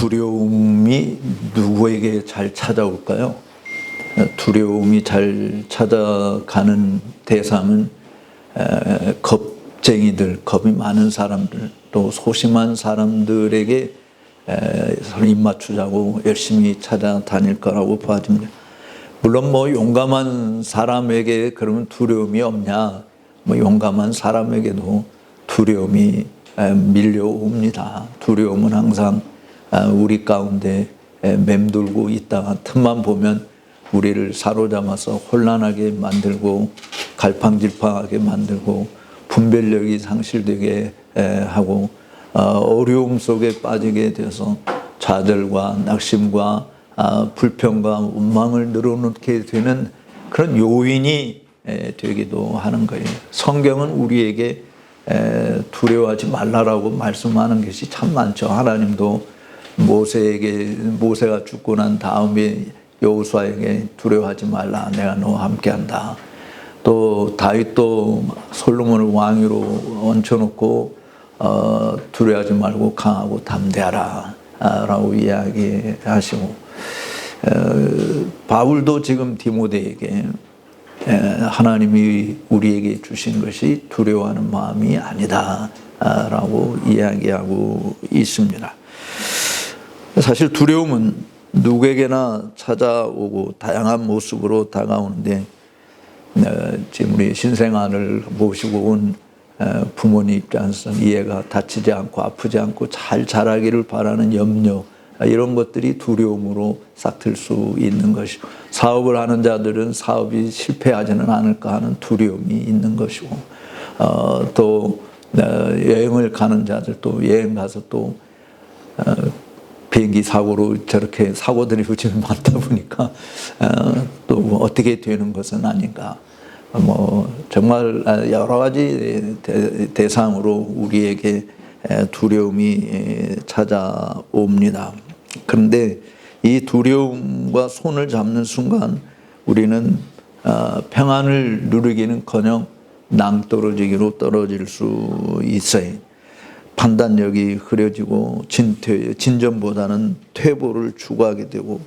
두려움이 누구에게 잘 찾아올까요? 두려움이 잘 찾아가는 대상은 겁쟁이들, 겁이 많은 사람들, 또 소심한 사람들에게 서로 입맞추자고 열심히 찾아다닐 거라고 봐집니다. 물론 용감한 사람에게 그러면 두려움이 없냐? 용감한 사람에게도 두려움이 밀려옵니다. 두려움은 항상 우리 가운데 맴돌고 있다가 틈만 보면 우리를 사로잡아서 혼란하게 만들고 갈팡질팡하게 만들고 분별력이 상실되게 하고 어려움 속에 빠지게 돼서 좌절과 낙심과 불평과 원망을 늘어놓게 되는 그런 요인이 되기도 하는 거예요. 성경은 우리에게 두려워하지 말라라고 말씀하는 것이 참 많죠. 하나님도 모세가 죽고 난 다음에 여호수아에게 두려워하지 말라, 내가 너와 함께한다. 또 다윗도 솔로몬을 왕위로 얹혀놓고 두려워하지 말고 강하고 담대하라 라고 이야기하시고, 바울도 지금 디모데에게 하나님이 우리에게 주신 것이 두려워하는 마음이 아니다 라고 이야기하고 있습니다. 사실 두려움은 누구에게나 찾아오고 다양한 모습으로 다가오는데, 지금 우리 신생아를 모시고 온 부모님 입장에서는 이해가 다치지 않고 아프지 않고 잘 자라기를 바라는 염려, 이런 것들이 두려움으로 싹틀 수 있는 것이고, 사업을 하는 자들은 사업이 실패하지는 않을까 하는 두려움이 있는 것이고, 또 여행을 가는 자들도 여행 가서 또 비행기 사고로 저렇게 사고들이 요즘 많다 보니까 또 어떻게 되는 것은 아닌가. 정말 여러 가지 대상으로 우리에게 두려움이 찾아옵니다. 그런데 이 두려움과 손을 잡는 순간 우리는 평안을 누리기는커녕 낭떠러지기로 떨어질 수 있어요. 판단력이 흐려지고 진전보다는 퇴보를 추구하게 되고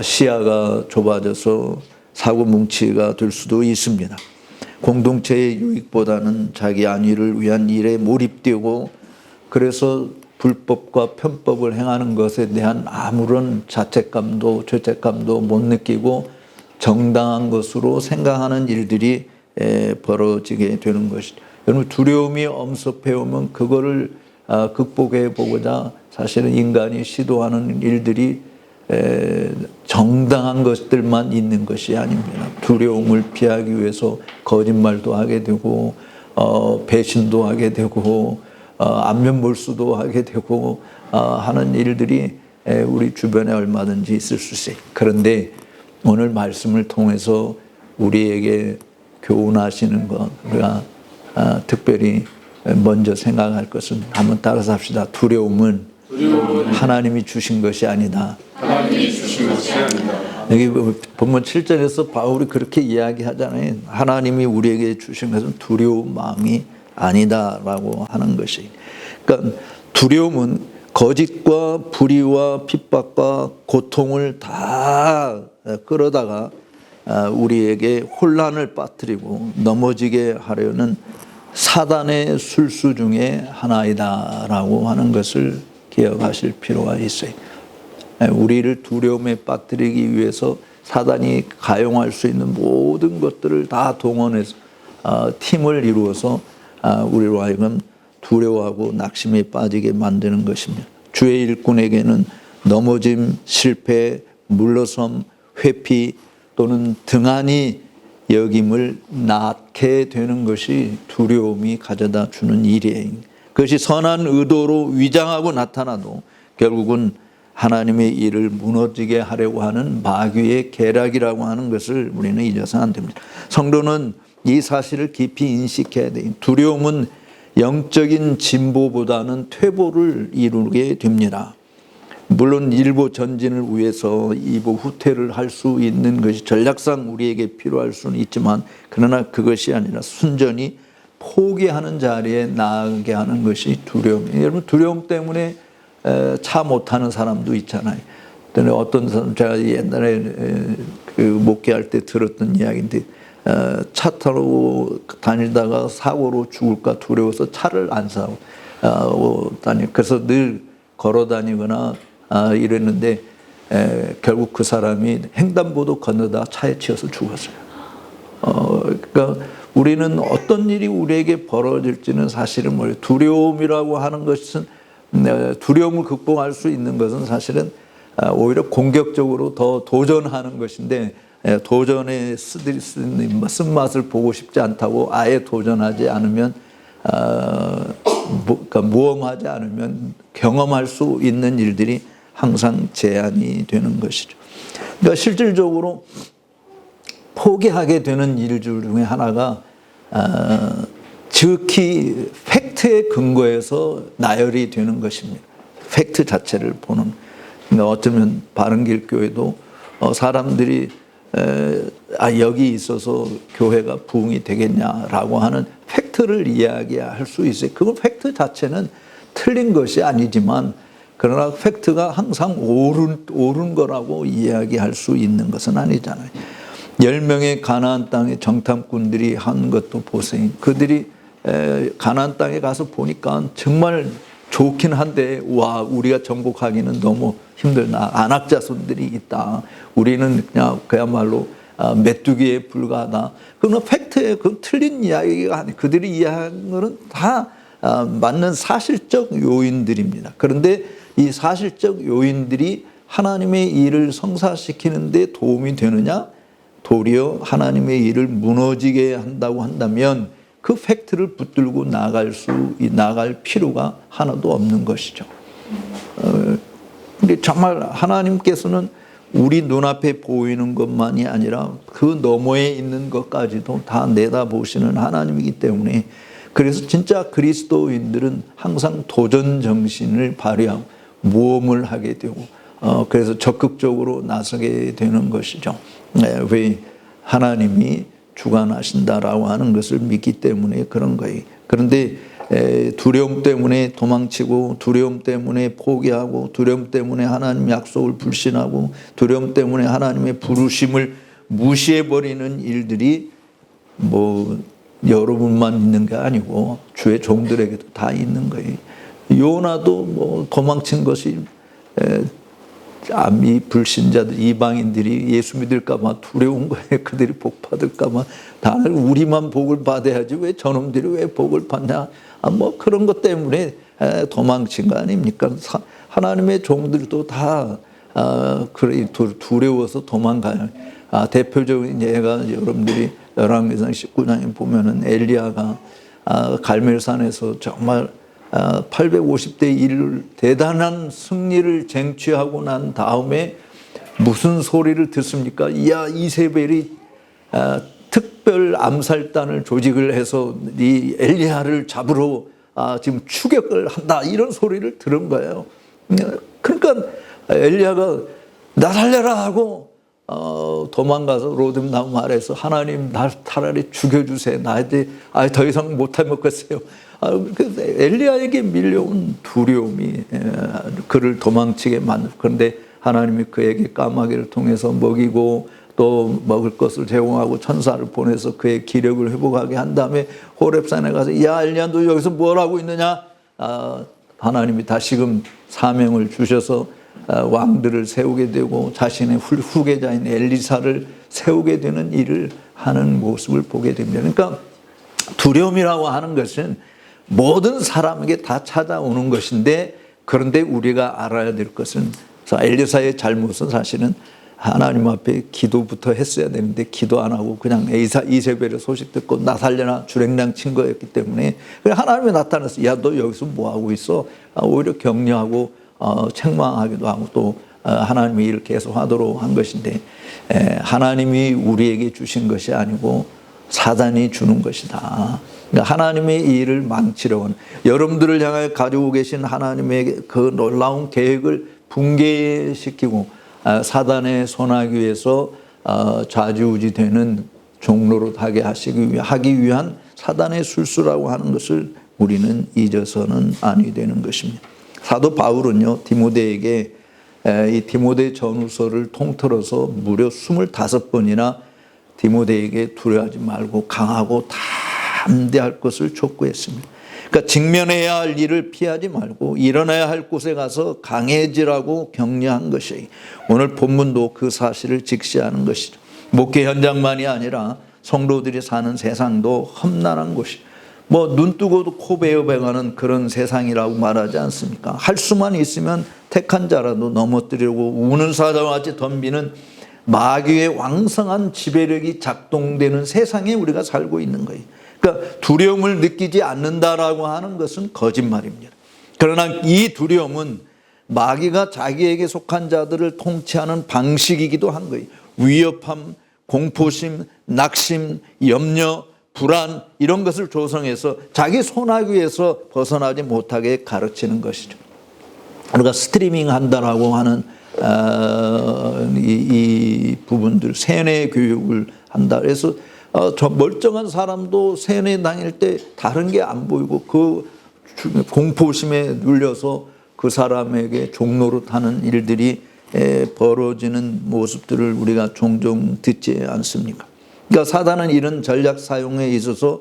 시야가 좁아져서 사고뭉치가 될 수도 있습니다. 공동체의 유익보다는 자기 안위를 위한 일에 몰입되고, 그래서 불법과 편법을 행하는 것에 대한 아무런 자책감도 죄책감도 못 느끼고 정당한 것으로 생각하는 일들이 벌어지게 되는 것이죠. 여러분, 두려움이 엄습해오면 그거를 극복해 보고자 사실은 인간이 시도하는 일들이 정당한 것들만 있는 것이 아닙니다. 두려움을 피하기 위해서 거짓말도 하게 되고 배신도 하게 되고 안면몰수도 하게 되고 하는 일들이 우리 주변에 얼마든지 있을 수 있어요. 그런데 오늘 말씀을 통해서 우리에게 교훈하시는 것, 우리가 특별히 먼저 생각할 것은 한번 따라서 합시다. 두려움은 하나님이 주신 것이 아니다. 하나님이 주신 것이 아니다. 여기 본문 7절에서 바울이 그렇게 이야기하잖아요. 하나님이 우리에게 주신 것은 두려운 마음이 아니다라고 하는 것이. 그러니까 두려움은 거짓과 불의와 핍박과 고통을 다 끌어다가 우리에게 혼란을 빠뜨리고 넘어지게 하려는 사단의 술수 중에 하나이다라고 하는 것을 기억하실 필요가 있어요. 우리를 두려움에 빠뜨리기 위해서 사단이 가용할 수 있는 모든 것들을 다 동원해서 팀을 이루어서 우리로 하여금 두려워하고 낙심에 빠지게 만드는 것입니다. 주의 일꾼에게는 넘어짐, 실패, 물러섬, 회피 또는 등한히 여김을 낳게 되는 것이 두려움이 가져다 주는 일이에요. 그것이 선한 의도로 위장하고 나타나도 결국은 하나님의 일을 무너지게 하려고 하는 마귀의 계략이라고 하는 것을 우리는 잊어서 안 됩니다. 성도는 이 사실을 깊이 인식해야 돼요. 두려움은 영적인 진보보다는 퇴보를 이루게 됩니다. 물론 일부 전진을 위해서 이부 후퇴를 할 수 있는 것이 전략상 우리에게 필요할 수는 있지만, 그러나 그것이 아니라 순전히 포기하는 자리에 나아가게 하는 것이 두려움이에요. 여러분, 두려움 때문에 차 못 타는 사람도 있잖아요. 어떤 사람 제가 옛날에 그 목회할 때 들었던 이야기인데 차 타고 다니다가 사고로 죽을까 두려워서 차를 안 사고 다니. 그래서 늘 걸어 다니거나 이랬는데 결국 그 사람이 횡단보도 건너다 차에 치여서 죽었어요. 그러니까 우리는 어떤 일이 우리에게 벌어질지는 사실은 뭐예요? 두려움이라고 하는 것은 두려움을 극복할 수 있는 것은 사실은 오히려 공격적으로 더 도전하는 것인데 도전에 쓰는 쓴맛을 보고 싶지 않다고 아예 도전하지 않으면 그러니까 모험하지 않으면 경험할 수 있는 일들이 항상 제한이 되는 것이죠. 그러니까 실질적으로 포기하게 되는 일 중에 하나가 즉히 팩트에 근거해서 나열이 되는 것입니다. 팩트 자체를 보는. 그러니까 어쩌면 바른길교회도 사람들이 여기 있어서 교회가 부흥이 되겠냐라고 하는 팩트를 이야기할 수 있어요. 그 팩트 자체는 틀린 것이 아니지만 그러나 팩트가 항상 옳은 거라고 이야기할 수 있는 것은 아니잖아요. 10명의 가나안 땅의 정탐꾼들이 한 것도 보세요. 그들이 가나안 땅에 가서 보니까 정말 좋긴 한데 와 우리가 정복하기는 너무 힘들다. 안악 자손들이 있다. 우리는 그냥 그야말로 메뚜기에 불과하다. 그러나 팩트에 그 틀린 이야기가 아니에요. 그들이 이야기하는 것은 다 맞는 사실적 요인들입니다. 그런데 이 사실적 요인들이 하나님의 일을 성사시키는 데 도움이 되느냐? 도리어 하나님의 일을 무너지게 한다고 한다면 그 팩트를 붙들고 나갈 필요가 하나도 없는 것이죠. 근데 정말 하나님께서는 우리 눈앞에 보이는 것만이 아니라 그 너머에 있는 것까지도 다 내다보시는 하나님이기 때문에 그래서 진짜 그리스도인들은 항상 도전 정신을 발휘하고 모험을 하게 되고 그래서 적극적으로 나서게 되는 것이죠. 왜 하나님이 주관하신다라고 하는 것을 믿기 때문에 그런 거예요. 그런데 두려움 때문에 도망치고 두려움 때문에 포기하고 두려움 때문에 하나님 약속을 불신하고 두려움 때문에 하나님의 부르심을 무시해버리는 일들이 뭐 여러분만 있는 게 아니고 주의 종들에게도 다 있는 거예요. 요나도 뭐 도망친 것이 이 불신자들 이방인들이 예수 믿을까 봐 두려운 거예요. 그들이 복 받을까 봐. 다들 우리만 복을 받아야지 왜 저놈들이 왜 복을 받냐. 뭐 그런 것 때문에 도망친 거 아닙니까? 하나님의 종들도 다 두려워서 도망가요. 대표적인 예가 여러분들이 열왕기상 19장에 보면은 엘리야가 갈멜산에서 정말 850대 1 대단한 승리를 쟁취하고 난 다음에 무슨 소리를 듣습니까? 이야 이세벨이 특별 암살단을 조직을 해서 이 엘리야를 잡으러 지금 추격을 한다 이런 소리를 들은 거예요. 그러니까 엘리야가 나 살려라 하고 도망가서 로뎀나무 아래에서 하나님 날 차라리 죽여주세요. 나한테 더 이상 못해 먹겠어요. 엘리야에게 밀려온 두려움이 그를 도망치게 만들고 그런데 하나님이 그에게 까마귀를 통해서 먹이고 또 먹을 것을 제공하고 천사를 보내서 그의 기력을 회복하게 한 다음에 호렙산에 가서 야 엘리야 너 여기서 뭘 하고 있느냐? 하나님이 다시금 사명을 주셔서 왕들을 세우게 되고 자신의 후계자인 엘리사를 세우게 되는 일을 하는 모습을 보게 됩니다. 그러니까 두려움이라고 하는 것은 모든 사람에게 다 찾아오는 것인데 그런데 우리가 알아야 될 것은 엘리사의 잘못은 사실은 하나님 앞에 기도부터 했어야 되는데 기도 안 하고 그냥 이세벨의 소식 듣고 나 살려라 주랭랑 친 거였기 때문에 하나님이 나타나서 야 너 여기서 뭐 하고 있어? 오히려 격려하고 책망하기도 하고 또 하나님의 일을 계속 하도록 한 것인데 하나님이 우리에게 주신 것이 아니고 사단이 주는 것이다. 그러니까 하나님의 일을 망치려고 하는 여러분들을 향해 가지고 계신 하나님의 그 놀라운 계획을 붕괴시키고 사단의 손하기 위해서 좌지우지되는 종로로 하기 위한 사단의 술수라고 하는 것을 우리는 잊어서는 아니 되는 것입니다. 사도 바울은요, 디모데에게 이 디모데 전후서를 통틀어서 무려 25번이나 디모데에게 두려워하지 말고 강하고 담대할 것을 촉구했습니다. 그러니까 직면해야 할 일을 피하지 말고 일어나야 할 곳에 가서 강해지라고 격려한 것이 오늘 본문도 그 사실을 직시하는 것이죠. 목회 현장만이 아니라 성도들이 사는 세상도 험난한 곳이 눈 뜨고도 코 베어배가는 그런 세상이라고 말하지 않습니까? 할 수만 있으면 택한 자라도 넘어뜨리고 우는 사자와 같이 덤비는 마귀의 왕성한 지배력이 작동되는 세상에 우리가 살고 있는 거예요. 그러니까 두려움을 느끼지 않는다라고 하는 것은 거짓말입니다. 그러나 이 두려움은 마귀가 자기에게 속한 자들을 통치하는 방식이기도 한 거예요. 위협함, 공포심, 낙심, 염려, 불안 이런 것을 조성해서 자기 손아귀에서 벗어나지 못하게 가르치는 것이죠. 우리가 스트리밍 한다라고 하는 이 부분들, 세뇌 교육을 한다. 그래서 저 멀쩡한 사람도 세뇌 당일 때 다른 게 안 보이고 그 공포심에 눌려서 그 사람에게 종노릇하는 일들이 벌어지는 모습들을 우리가 종종 듣지 않습니까? 그러니까 사단은 이런 전략 사용에 있어서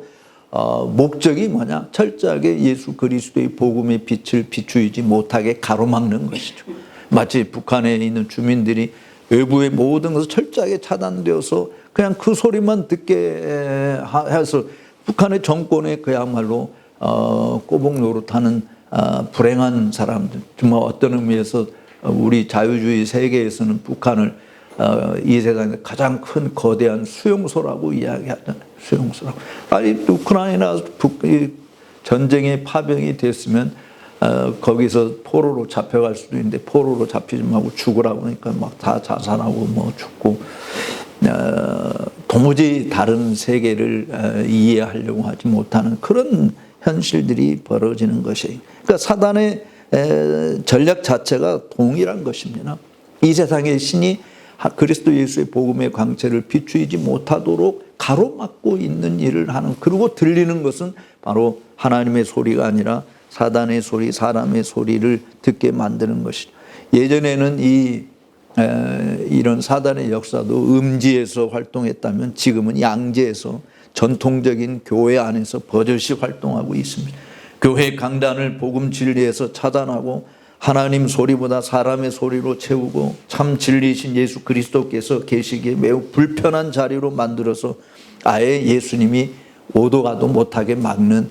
목적이 뭐냐? 철저하게 예수 그리스도의 복음의 빛을 비추이지 못하게 가로막는 것이죠. 마치 북한에 있는 주민들이 외부의 모든 것을 철저하게 차단되어서 그냥 그 소리만 듣게 해서 북한의 정권에 그야말로 꼬북 노릇하는 불행한 사람들. 정말 어떤 의미에서 우리 자유주의 세계에서는 북한을 이 세상에 가장 큰 거대한 수용소라고 이야기하잖아요. 수용소라고. 아니 우크라이나 전쟁의 파병이 됐으면 거기서 포로로 잡혀갈 수도 있는데 포로로 잡히지 말고 죽으라고 하니까 막 다 자살하고 죽고 도무지 다른 세계를 이해하려고 하지 못하는 그런 현실들이 벌어지는 것이에요. 그러니까 사단의 전략 자체가 동일한 것입니다. 이 세상의 신이 그리스도 예수의 복음의 광채를 비추이지 못하도록 가로막고 있는 일을 하는, 그리고 들리는 것은 바로 하나님의 소리가 아니라 사단의 소리, 사람의 소리를 듣게 만드는 것이죠. 예전에는 이런 사단의 역사도 음지에서 활동했다면 지금은 양지에서 전통적인 교회 안에서 버젓이 활동하고 있습니다. 교회 강단을 복음 진리에서 차단하고 하나님 소리보다 사람의 소리로 채우고 참 진리이신 예수 그리스도께서 계시기에 매우 불편한 자리로 만들어서 아예 예수님이 오도 가도 못하게 막는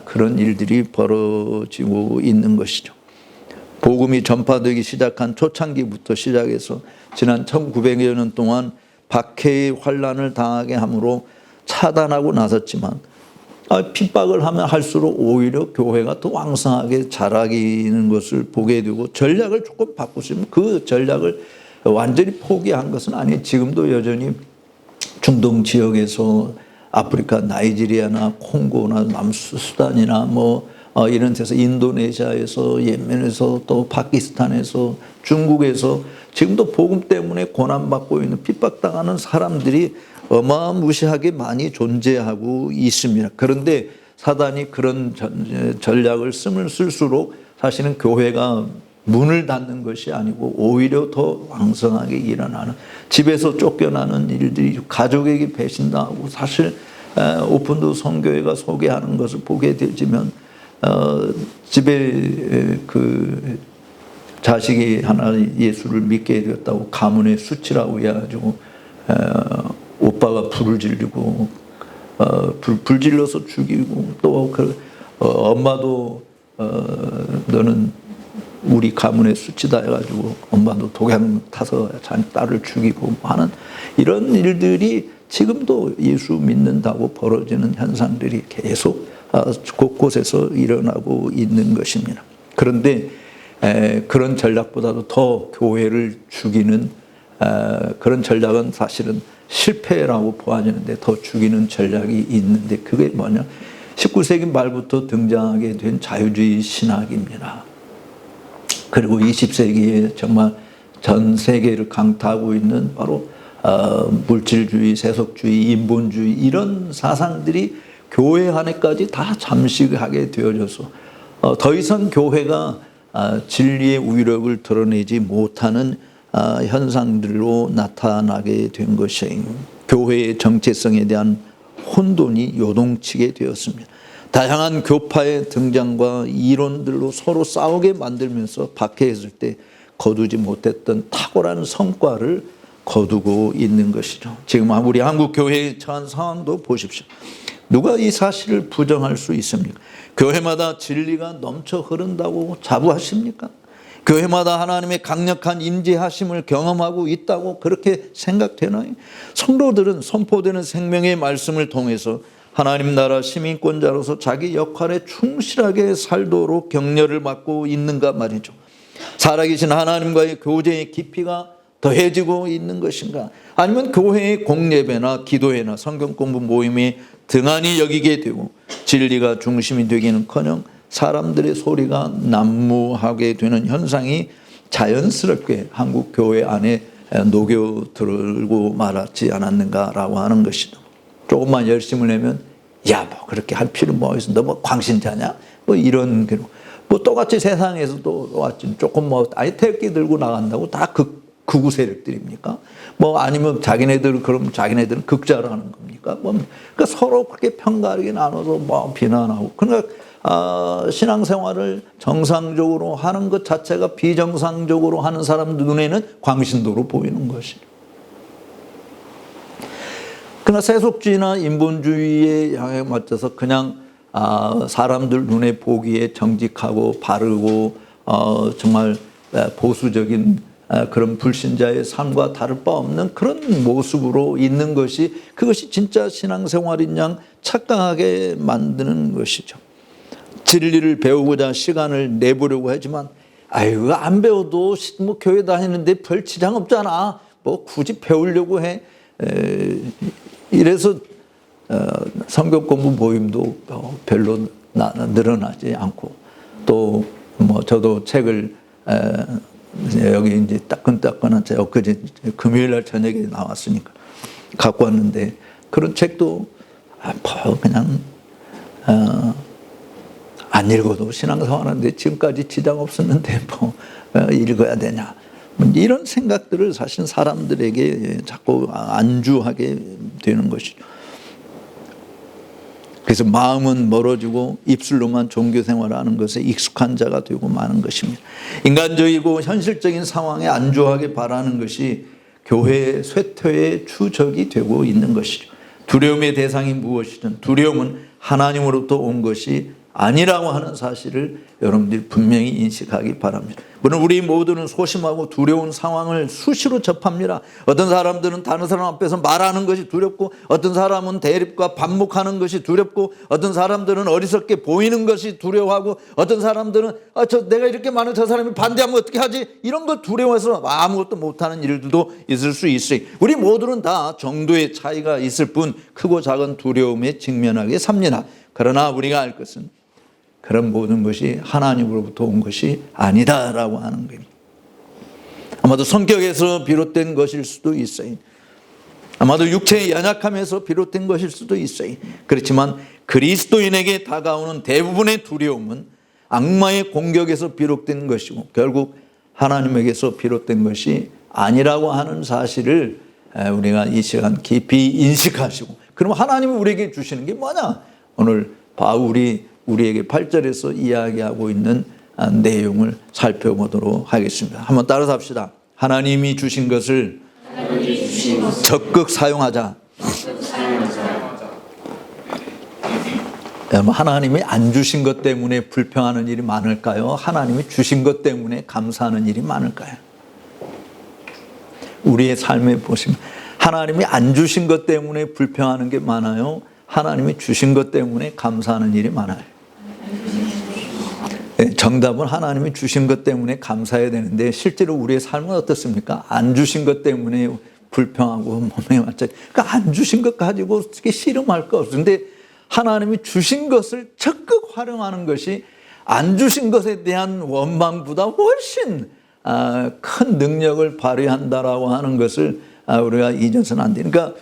그런 일들이 벌어지고 있는 것이죠. 복음이 전파되기 시작한 초창기부터 시작해서 지난 1900여 년 동안 박해의 환란을 당하게 함으로 차단하고 나섰지만 핍박을 하면 할수록 오히려 교회가 더 왕성하게 자라기는 것을 보게 되고 전략을 조금 바꾸시면 그 전략을 완전히 포기한 것은 아니에요. 지금도 여전히 중동 지역에서 아프리카 나이지리아나 콩고나 남수단이나 이런 데서 인도네시아에서 예멘에서 또 파키스탄에서 중국에서 지금도 복음 때문에 고난받고 있는 핍박당하는 사람들이 어마무시하게 많이 존재하고 있습니다. 그런데 사단이 그런 전략을 쓰면 쓸수록 사실은 교회가 문을 닫는 것이 아니고 오히려 더 왕성하게 일어나는, 집에서 쫓겨나는 일들이, 가족에게 배신당하고, 사실 오픈도 선교회가 소개하는 것을 보게 되지만 집에 그 자식이 하나 예수를 믿게 되었다고 가문의 수치라고 해가지고 오빠가 불을 지르고 불 질러서 죽이고, 또 엄마도 너는 우리 가문의 수치다 해가지고 엄마도 독약 타서 자기 딸을 죽이고 하는 이런 일들이 지금도 예수 믿는다고 벌어지는 현상들이 계속 곳곳에서 일어나고 있는 것입니다. 그런데 그런 전략보다도 더 교회를 죽이는 그런 전략은 사실은 실패라고 보아지는데 더 죽이는 전략이 있는데, 그게 뭐냐? 19세기 말부터 등장하게 된 자유주의 신학입니다. 그리고 20세기에 정말 전 세계를 강타하고 있는 바로 물질주의, 세속주의, 인본주의, 이런 사상들이 교회 안에까지 다 잠식하게 되어져서 더 이상 교회가 진리의 위력을 드러내지 못하는 현상들로 나타나게 된 것이 교회의 정체성에 대한 혼돈이 요동치게 되었습니다. 다양한 교파의 등장과 이론들로 서로 싸우게 만들면서 박해했을 때 거두지 못했던 탁월한 성과를 거두고 있는 것이죠. 지금 우리 한국 교회에 처한 상황도 보십시오. 누가 이 사실을 부정할 수 있습니까? 교회마다 진리가 넘쳐 흐른다고 자부하십니까? 교회마다 하나님의 강력한 임재하심을 경험하고 있다고 그렇게 생각되나요? 성도들은 선포되는 생명의 말씀을 통해서 하나님 나라 시민권자로서 자기 역할에 충실하게 살도록 격려를 받고 있는가 말이죠. 살아계신 하나님과의 교제의 깊이가 더해지고 있는 것인가? 아니면 교회의 공예배나 기도회나 성경 공부 모임에 등한히 여기게 되고 진리가 중심이 되기는커녕 사람들의 소리가 난무하게 되는 현상이 자연스럽게 한국 교회 안에 녹여들고 말았지 않았는가라고 하는 것이죠. 조금만 열심을 내면 야, 뭐 그렇게 할 필요 뭐 있어? 너 뭐 광신자냐? 뭐 이런 뭐 똑같이 세상에서도 똑같이 조금 뭐 아예 태극기 들고 나간다고 다 극우 세력들입니까? 뭐 아니면 그럼 자기네들은 극자라는 겁니까? 뭐 그러니까 서로 그렇게 편가르게 나눠서 뭐 비난하고 그러니까 신앙생활을 정상적으로 하는 것 자체가 비정상적으로 하는 사람들 눈에는 광신도로 보이는 것이죠. 그러나 세속주의나 인본주의의 향에 맞춰서 그냥 사람들 눈에 보기에 정직하고 바르고 정말 보수적인 그런 불신자의 삶과 다를 바 없는 그런 모습으로 있는 것이 그것이 진짜 신앙생활인 양 착각하게 만드는 것이죠. 진리를 배우고자 시간을 내보려고 하지만 아유 안 배워도 뭐 교회 다니는데 별 지장 없잖아. 뭐 굳이 배우려고 해. 이래서 성경 공부 모임도 별로 늘어나지 않고 또 뭐 저도 책을 여기 이제 따끈따끈한 책 엊그제 금요일 날 저녁에 나왔으니까 갖고 왔는데 그런 책도 뭐 그냥 안 읽어도 신앙생활하는데 지금까지 지장 없었는데 뭐 읽어야 되냐 이런 생각들을 사실 사람들에게 자꾸 안주하게 되는 것이죠. 그래서 마음은 멀어지고 입술로만 종교생활을 하는 것에 익숙한 자가 되고 마는 것입니다. 인간적이고 현실적인 상황에 안주하게 바라는 것이 교회의 쇠퇴의 추적이 되고 있는 것이죠. 두려움의 대상이 무엇이든 두려움은 하나님으로부터 온 것이 아니라고 하는 사실을 여러분들이 분명히 인식하기 바랍니다. 물론 우리 모두는 소심하고 두려운 상황을 수시로 접합니다. 어떤 사람들은 다른 사람 앞에서 말하는 것이 두렵고 어떤 사람은 대립과 반목하는 것이 두렵고 어떤 사람들은 어리석게 보이는 것이 두려워하고 어떤 사람들은 내가 이렇게 많은 저 사람이 반대하면 어떻게 하지? 이런 걸 두려워해서 아무것도 못하는 일들도 있을 수 있어요. 우리 모두는 다 정도의 차이가 있을 뿐 크고 작은 두려움에 직면하게 삽니다. 그러나 우리가 알 것은 그런 모든 것이 하나님으로부터 온 것이 아니다라고 하는 겁니다. 아마도 성격에서 비롯된 것일 수도 있어요. 아마도 육체의 연약함에서 비롯된 것일 수도 있어요. 그렇지만 그리스도인에게 다가오는 대부분의 두려움은 악마의 공격에서 비롯된 것이고 결국 하나님에게서 비롯된 것이 아니라고 하는 사실을 우리가 이 시간 깊이 인식하시고 그럼 하나님이 우리에게 주시는 게 뭐냐? 오늘 바울이 우리에게 8절에서 이야기하고 있는 내용을 살펴보도록 하겠습니다. 한번 따라서 합시다. 하나님이 주신 것을 적극 사용하자. 하나님이 안 주신 것 때문에 불평하는 일이 많을까요? 하나님이 주신 것 때문에 감사하는 일이 많을까요? 우리의 삶에 보시면 하나님이 안 주신 것 때문에 불평하는 게 많아요? 하나님이 주신 것 때문에 감사하는 일이 많아요? 정답은 하나님이 주신 것 때문에 감사해야 되는데 실제로 우리의 삶은 어떻습니까? 안 주신 것 때문에 불평하고 몸에 맞춰. 그러니까 안 주신 것 가지고 씨름할 거 없는데 하나님이 주신 것을 적극 활용하는 것이 안 주신 것에 대한 원망보다 훨씬 큰 능력을 발휘한다라고 하는 것을 우리가 잊어서는 안 돼. 그러니까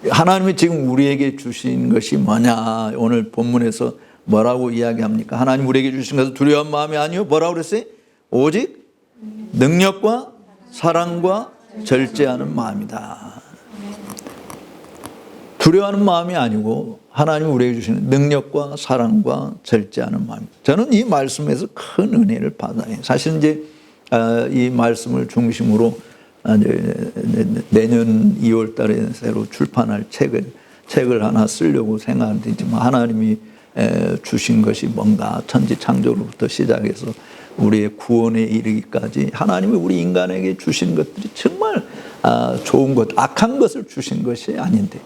하나님이 지금 우리에게 주신 것이 뭐냐? 오늘 본문에서 뭐라고 이야기합니까? 하나님 우리에게 주신 것은 두려운 마음이 아니요 뭐라고 그랬어요? 오직 능력과 사랑과 절제하는 마음이다. 두려워하는 마음이 아니고 하나님이 우리에게 주시는 능력과 사랑과 절제하는 마음입니다. 저는 이 말씀에서 큰 은혜를 받아요. 사실 이제 이 말씀을 중심으로 내년 2월 달에 새로 출판할 책을 하나 쓰려고 생각하는데 하나님이 주신 것이 뭔가 천지 창조로부터 시작해서 우리의 구원에 이르기까지 하나님이 우리 인간에게 주신 것들이 정말 좋은 것, 악한 것을 주신 것이 아닌데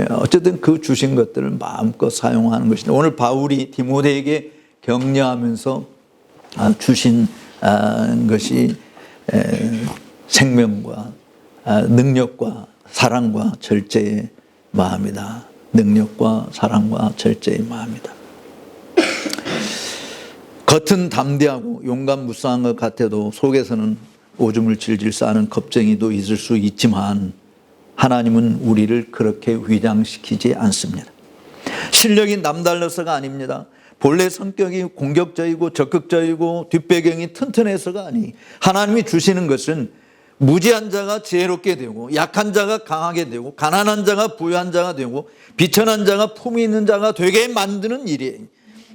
어쨌든 그 주신 것들을 마음껏 사용하는 것인데 오늘 바울이 디모데에게 격려하면서 주신 것이 생명과 능력과 사랑과 절제의 마음이다. 능력과 사랑과 절제의 마음이다. 겉은 담대하고 용감무쌍한 것 같아도 속에서는 오줌을 질질 싸는 겁쟁이도 있을 수 있지만 하나님은 우리를 그렇게 위장시키지 않습니다. 실력이 남달라서가 아닙니다. 본래 성격이 공격적이고 적극적이고 뒷배경이 튼튼해서가 아니 하나님이 주시는 것은 무지한 자가 지혜롭게 되고 약한 자가 강하게 되고 가난한 자가 부유한 자가 되고 비천한 자가 품위 있는 자가 되게 만드는 일이에요.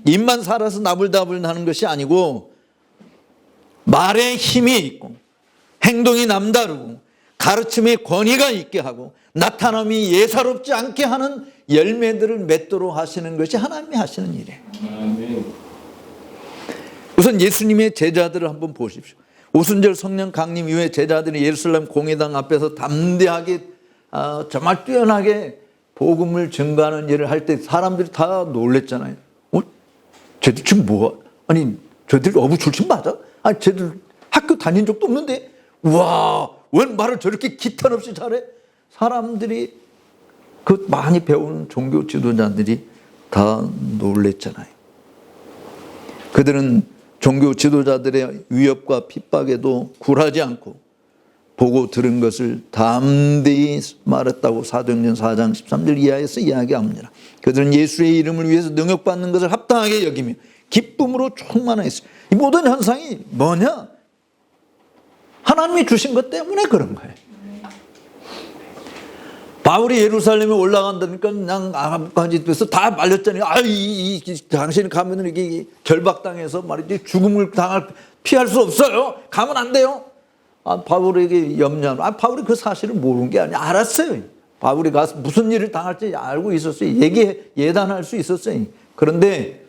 입만 살아서 나불나불 하는 것이 아니고 말에 힘이 있고 행동이 남다르고 가르침에 권위가 있게 하고 나타남이 예사롭지 않게 하는 열매들을 맺도록 하시는 것이 하나님이 하시는 일이에요. 우선 예수님의 제자들을 한번 보십시오. 오순절 성령 강림 이후에 제자들이 예루살렘 공회당 앞에서 담대하게 정말 뛰어나게 복음을 증거하는 일을 할 때 사람들이 다 놀랬잖아요. 쟤들 지금 뭐 아니 쟤들 어부 출신 맞아? 아니 쟤들 학교 다닌 적도 없는데 와 웬 말을 저렇게 기탄 없이 잘해? 사람들이 그 많이 배운 종교 지도자들이 다 놀랬잖아요. 그들은 종교 지도자들의 위협과 핍박에도 굴하지 않고 보고 들은 것을 담대히 말했다고 사도행전 4장 13절 이하에서 이야기합니다. 그들은 예수의 이름을 위해서 능력받는 것을 합당하게 여기며 기쁨으로 충만했어요. 이 모든 현상이 뭐냐? 하나님이 주신 것 때문에 그런 거예요. 바울이 예루살렘에 올라간다니까 그냥 아무까지 돼서 다 말렸잖아요. 당신이 가면 이게 결박당해서 말이지 죽음을 피할 수 없어요. 가면 안 돼요. 바울에게 염려하는. 바울이 그 사실을 모르는 게 아니야. 알았어요. 바울이 가서 무슨 일을 당할지 알고 있었어요. 예단할 수 있었어요. 그런데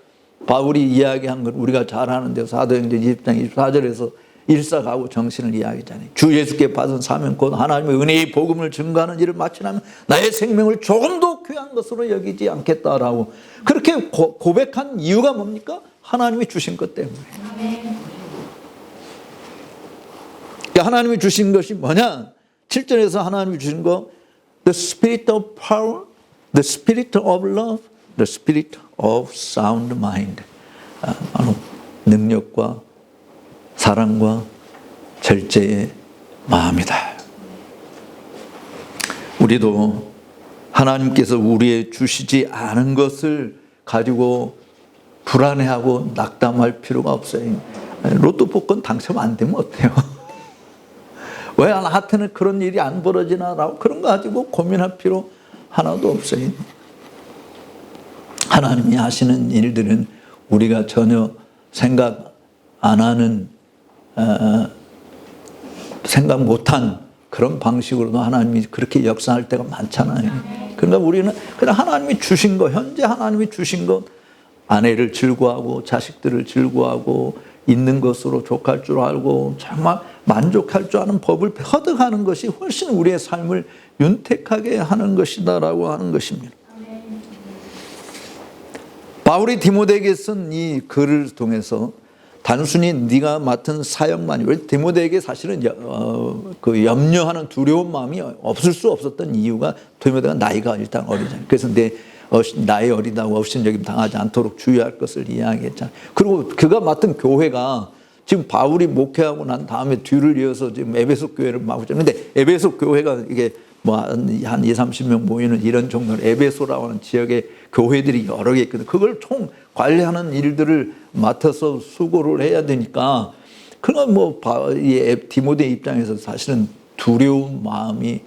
바울이 이야기한 걸 우리가 잘 아는데 사도행전 20장 24절에서 일사가고 정신을 이야기하잖아요. 주 예수께 받은 사명 곧 하나님의 은혜의 복음을 증거하는 일을 마치려면 나의 생명을 조금도 귀한 것으로 여기지 않겠다라고 그렇게 고백한 이유가 뭡니까? 하나님이 주신 것 때문에. 그러니까 하나님이 주신 것이 뭐냐? 7절에서 하나님이 주신 거 The spirit of power, the spirit of love, the spirit of sound mind. 바로 능력과 사랑과 절제의 마음이다. 우리도 하나님께서 우리의 주시지 않은 것을 가지고 불안해하고 낙담할 필요가 없어요. 로또 복권 당첨 안 되면 어때요? 왜 나한테는 그런 일이 안 벌어지나 라고 그런 거 가지고 고민할 필요 하나도 없어요. 하나님이 하시는 일들은 우리가 전혀 생각 안 하는 생각 못한 그런 방식으로도 하나님이 그렇게 역사할 때가 많잖아요. 그러니까 우리는 그냥 하나님이 주신 거, 현재 하나님이 주신 것, 아내를 즐거워하고 자식들을 즐거워하고 있는 것으로 족할 줄 알고 정말 만족할 줄 아는 법을 허득하는 것이 훨씬 우리의 삶을 윤택하게 하는 것이다라고 하는 것입니다. 바울이 디모데에게 쓴 이 글을 통해서 단순히 네가 맡은 사역만이 왜 디모데에게 사실은 그 염려하는 두려운 마음이 없을 수 없었던 이유가 디모데가 나이가 일단 어리잖아요. 그래서 나이 어리다고 업신여김 당하지 않도록 주의할 것을 이야기했잖아요. 그리고 그가 맡은 교회가 지금 바울이 목회하고 난 다음에 뒤를 이어서 지금 에베소 교회를 맡고 있잖아요. 근데 에베소 교회가 이게 뭐 한 2, 30명 모이는 이런 정도는 에베소라고 하는 지역에 교회들이 여러 개 있거든요. 그걸 총 관리하는 일들을 맡아서 수고를 해야 되니까 그건 뭐 디모데 입장에서 사실은 두려운 마음이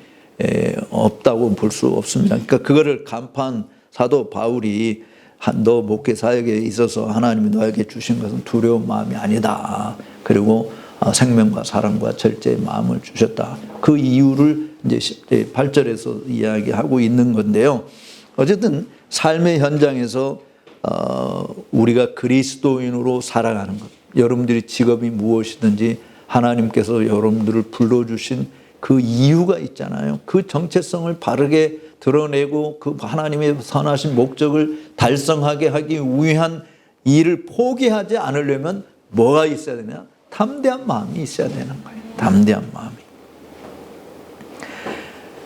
없다고 볼 수 없습니다. 그러니까 그거를 간판 사도 바울이 너 목회 사역에 있어서 하나님이 너에게 주신 것은 두려운 마음이 아니다. 그리고 생명과 사랑과 절제의 마음을 주셨다. 그 이유를 이제 8절에서 이야기하고 있는 건데요. 어쨌든 삶의 현장에서 우리가 그리스도인으로 살아가는 것, 여러분들이 직업이 무엇이든지 하나님께서 여러분들을 불러주신 그 이유가 있잖아요. 그 정체성을 바르게 드러내고 그 하나님의 선하신 목적을 달성하게 하기 위한 일을 포기하지 않으려면 뭐가 있어야 되냐? 담대한 마음이 있어야 되는 거예요. 담대한 마음이.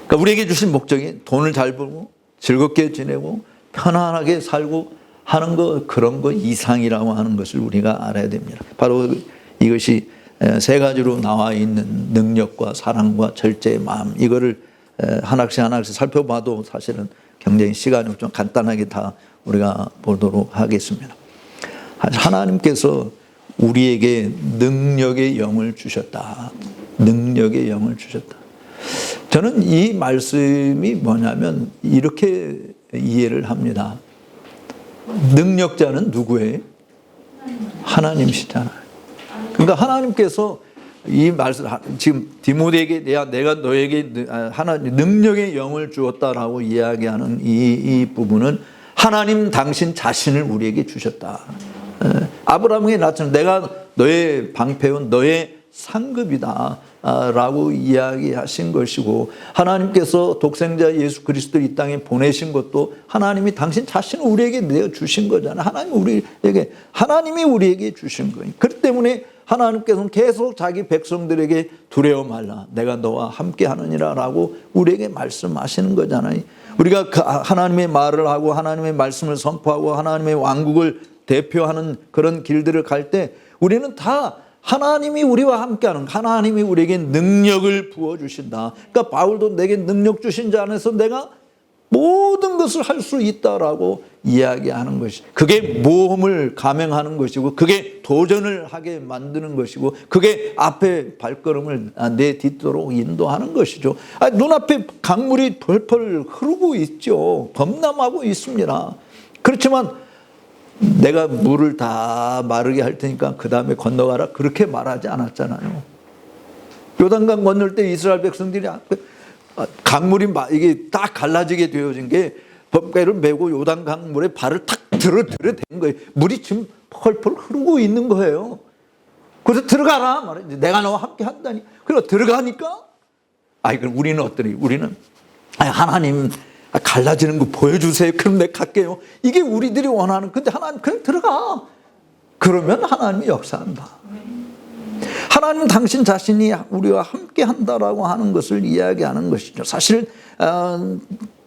그러니까 우리에게 주신 목적이 돈을 잘 벌고 즐겁게 지내고 편안하게 살고 하는 거, 그런 거 이상이라고 하는 것을 우리가 알아야 됩니다. 바로 이것이 세 가지로 나와 있는 능력과 사랑과 절제의 마음, 이거를 하나씩 살펴봐도 사실은 굉장히 시간이 좀 간단하게 다 우리가 보도록 하겠습니다. 하나님께서 우리에게 능력의 영을 주셨다. 능력의 영을 주셨다. 저는 이 말씀이 뭐냐면 이렇게 이해를 합니다. 능력자는 누구예요? 하나님이시잖아요. 그러니까 하나님께서 이 말씀, 지금 디모데에게 내가 너에게 하나님 능력의 영을 주었다라고 이야기하는 이 부분은 하나님 당신 자신을 우리에게 주셨다. 아브라함에게 나처럼 내가 너의 방패요 너의 상급이다 라고 이야기하신 것이고, 하나님께서 독생자 예수 그리스도를 이 땅에 보내신 것도 하나님이 당신 자신을 우리에게 내어주신 거잖아요. 하나님이 우리에게 주신 거예요. 그렇기 때문에 하나님께서는 계속 자기 백성들에게 두려워 말라, 내가 너와 함께 하느니라 라고 우리에게 말씀하시는 거잖아요. 우리가 하나님의 말을 하고 하나님의 말씀을 선포하고 하나님의 왕국을 대표하는 그런 길들을 갈 때 우리는 다 하나님이 우리와 함께하는, 하나님이 우리에게 능력을 부어주신다. 그러니까 바울도 내게 능력 주신 자 안에서 내가 모든 것을 할 수 있다라고 이야기하는 것이, 그게 모험을 감행하는 것이고, 그게 도전을 하게 만드는 것이고, 그게 앞에 발걸음을 내딛도록 인도하는 것이죠. 눈앞에 강물이 펄펄 흐르고 있죠. 범람하고 있습니다. 그렇지만 내가 물을 다 마르게 할 테니까 그 다음에 건너가라, 그렇게 말하지 않았잖아요. 요단강 건널 때 이스라엘 백성들이 강물이 이게 딱 갈라지게 되어진 게 법궤를 메고 요단강 물에 발을 탁 들어댄 거예요. 물이 지금 펄펄 흐르고 있는 거예요. 그래서 들어가라 말해. 내가 너와 함께 한다니. 그래서 들어가니까 그럼 우리는 어떠니? 우리는 하나님 갈라지는 거 보여주세요. 그럼 내가 갈게요. 이게 우리들이 원하는. 근데 하나님 그냥 들어가. 그러면 하나님이 역사한다. 하나님 당신 자신이 우리와 함께 한다라고 하는 것을 이야기하는 것이죠. 사실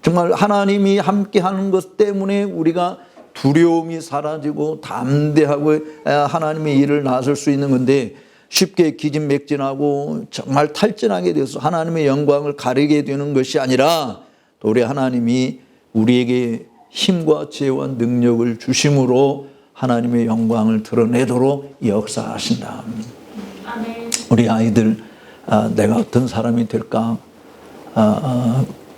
정말 하나님이 함께 하는 것 때문에 우리가 두려움이 사라지고 담대하고 하나님의 일을 나설 수 있는 건데, 쉽게 기진맥진하고 정말 탈진하게 돼서 하나님의 영광을 가리게 되는 것이 아니라, 우리 하나님이 우리에게 힘과 지혜와 능력을 주심으로 하나님의 영광을 드러내도록 역사하신다. 우리 아이들 내가 어떤 사람이 될까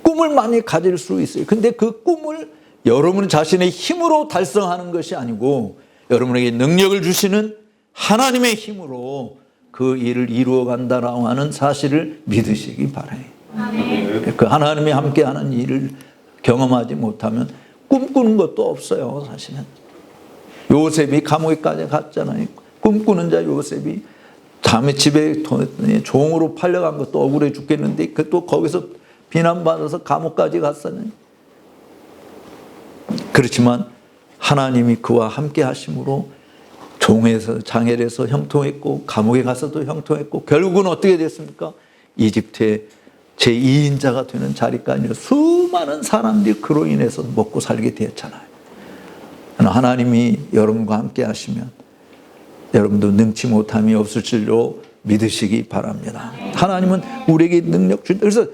꿈을 많이 가질 수 있어요. 근데 그 꿈을 여러분 자신의 힘으로 달성하는 것이 아니고 여러분에게 능력을 주시는 하나님의 힘으로 그 일을 이루어 간다라고 하는 사실을 믿으시기 바라요. 그 하나님이 함께하는 일을 경험하지 못하면 꿈꾸는 것도 없어요. 사실은 요셉이 감옥에까지 갔잖아요. 꿈꾸는 자 요셉이 다음에 집에 종으로 팔려간 것도 억울해 죽겠는데 또 거기서 비난받아서 감옥까지 갔었네. 그렇지만 하나님이 그와 함께 하심으로 종에서 장애에서 형통했고 감옥에 가서도 형통했고, 결국은 어떻게 됐습니까? 이집트의 제2인자가 되는 자리까지 수많은 사람들이 그로 인해서 먹고 살게 되었잖아요. 하나님이 여러분과 함께 하시면 여러분도 능치 못함이 없을 줄로 믿으시기 바랍니다. 하나님은 우리에게 능력 주신다. 그래서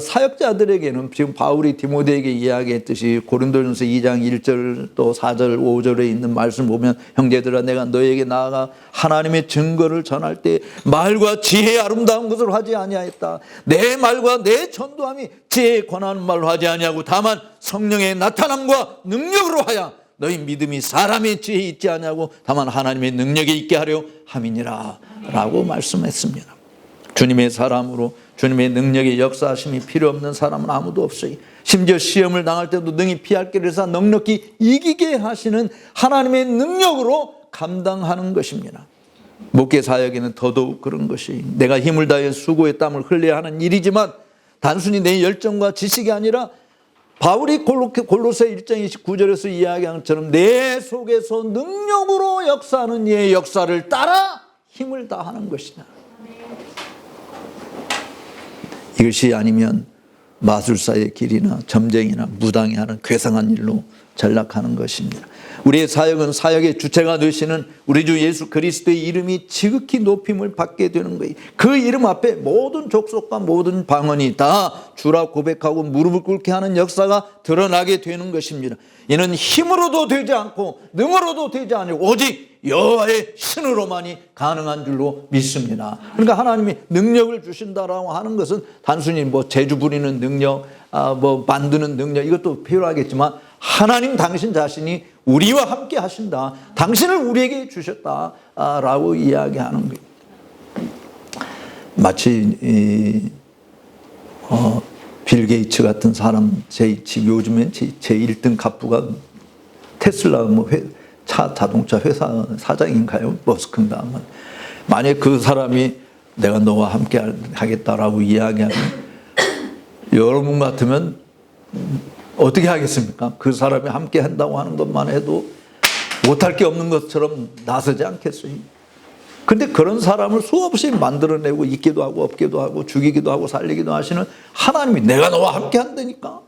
사역자들에게는 지금 바울이 디모데에게 이야기했듯이 고린도전서 2장 1절 또 4절 5절에 있는 말씀 보면 형제들아 내가 너에게 나아가 하나님의 증거를 전할 때 말과 지혜의 아름다운 것을 하지 아니하였다. 내 말과 내 전도함이 지혜에 관한 말로 하지 아니하고 다만 성령의 나타남과 능력으로 하여 너희 믿음이 사람의 지혜에 있지 아니하고 다만 하나님의 능력에 있게 하려 함이니라 라고 말씀했습니다. 주님의 사람으로 주님의 능력의 역사하심이 필요 없는 사람은 아무도 없어요. 심지어 시험을 당할 때도 능히 피할 길을 사 넉넉히 이기게 하시는 하나님의 능력으로 감당하는 것입니다. 목회 사역에는 더더욱 그런 것이 내가 힘을 다해 수고의 땀을 흘려야 하는 일이지만 단순히 내 열정과 지식이 아니라 바울이 골로새 1장 29절에서 이야기한 것처럼 내 속에서 능력으로 역사하는 이의 역사를 따라 힘을 다하는 것이다. 이것이 아니면 마술사의 길이나 점쟁이나 무당이 하는 괴상한 일로 전락하는 것입니다. 우리의 사역은 사역의 주체가 되시는 우리 주 예수 그리스도의 이름이 지극히 높임을 받게 되는 거예요. 그 이름 앞에 모든 족속과 모든 방언이 다 주라 고백하고 무릎을 꿇게 하는 역사가 드러나게 되는 것입니다. 이는 힘으로도 되지 않고 능으로도 되지 않고 오직 여호와의 신으로만이 가능한 줄로 믿습니다. 그러니까 하나님이 능력을 주신다라고 하는 것은 단순히 뭐 재주 부리는 능력, 뭐 만드는 능력 이것도 필요하겠지만 하나님 당신 자신이 우리와 함께 하신다. 당신을 우리에게 주셨다라고 이야기하는 거예요. 마치 빌 게이츠 같은 사람 요즘엔 제 1등 갑부가 테슬라 자동차 회사 사장인가요? 머스크인가? 만약 그 사람이 내가 너와 함께 하겠다라고 이야기하면 여러분 같으면 어떻게 하겠습니까? 그 사람이 함께 한다고 하는 것만 해도 못할 게 없는 것처럼 나서지 않겠어요? 근데 그런 사람을 수없이 만들어내고 있기도 하고 없기도 하고 죽이기도 하고 살리기도 하시는 하나님이 내가 너와 함께 한다니까?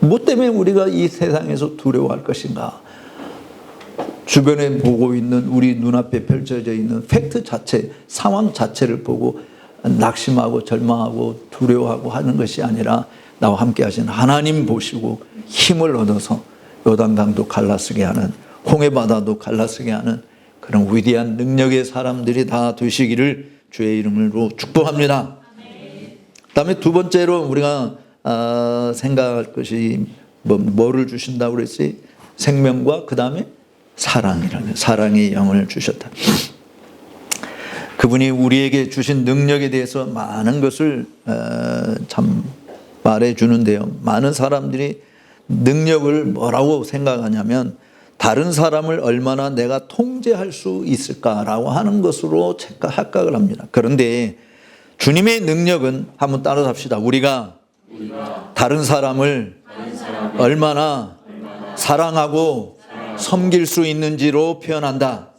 뭐 때문에 우리가 이 세상에서 두려워할 것인가? 주변에 보고 있는 우리 눈앞에 펼쳐져 있는 팩트 자체, 상황 자체를 보고 낙심하고 절망하고 두려워하고 하는 것이 아니라 나와 함께 하시는 하나님 보시고 힘을 얻어서 요단강도 갈라서게 하는 홍해바다도 갈라서게 하는 그런 위대한 능력의 사람들이 다 되시기를 주의 이름으로 축복합니다. 그다음에 두 번째로 우리가 생각할 것이 뭐를 주신다고 그랬어요? 생명과 그 다음에 사랑이라는 사랑의 영을 주셨다. 그분이 우리에게 주신 능력에 대해서 많은 것을 참 말해주는데요. 많은 사람들이 능력을 뭐라고 생각하냐면 다른 사람을 얼마나 내가 통제할 수 있을까라고 하는 것으로 착각을 합니다. 그런데 주님의 능력은 한번 따라서 합시다. 우리가 다른 사람을 얼마나 사랑하고 섬길 수 있는지로 표현한다.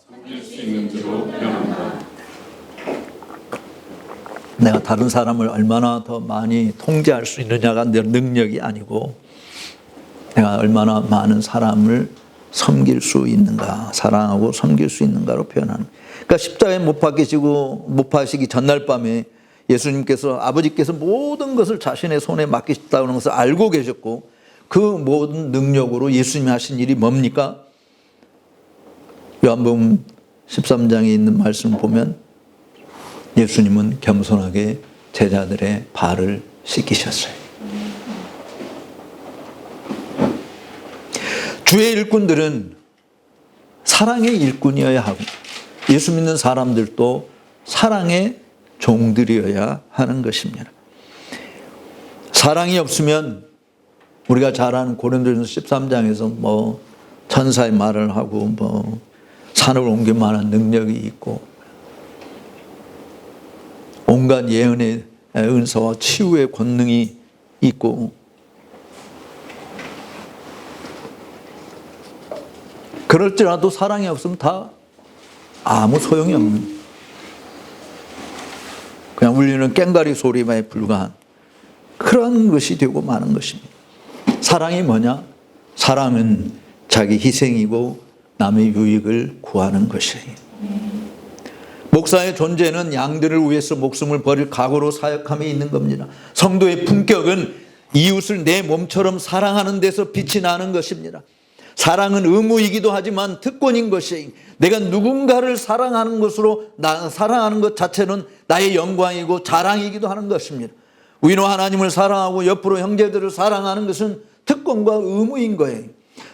내가 다른 사람을 얼마나 더 많이 통제할 수 있느냐가 내 능력이 아니고 내가 얼마나 많은 사람을 섬길 수 있는가, 사랑하고 섬길 수 있는가로 표현하는. 그러니까 십자가에 못 박히시기 전날 밤에 예수님께서 아버지께서 모든 것을 자신의 손에 맡기셨다는 것을 알고 계셨고 그 모든 능력으로 예수님이 하신 일이 뭡니까? 요한복음 13장에 있는 말씀 보면 예수님은 겸손하게 제자들의 발을 씻기셨어요. 주의 일꾼들은 사랑의 일꾼이어야 하고 예수 믿는 사람들도 사랑의 종들이어야 하는 것입니다. 사랑이 없으면 우리가 잘 아는 고린도전서 13장에서 뭐 천사의 말을 하고 뭐 산을 옮길 만한 능력이 있고 온갖 예언의 은사와 치유의 권능이 있고 그럴지라도 사랑이 없으면 다 아무 소용이 없는 그냥 울리는 꽹과리 소리만에 불과한 그런 것이 되고 마는 것입니다. 사랑이 뭐냐? 사랑은 자기 희생이고 남의 유익을 구하는 것이에요. 목사의 존재는 양들을 위해서 목숨을 버릴 각오로 사역함에 있는 겁니다. 성도의 품격은 이웃을 내 몸처럼 사랑하는 데서 빛이 나는 것입니다. 사랑은 의무이기도 하지만 특권인 것이, 내가 누군가를 사랑하는 것으로 사랑하는 것 자체는 나의 영광이고 자랑이기도 하는 것입니다. 위로 하나님을 사랑하고 옆으로 형제들을 사랑하는 것은 특권과 의무인 거예요.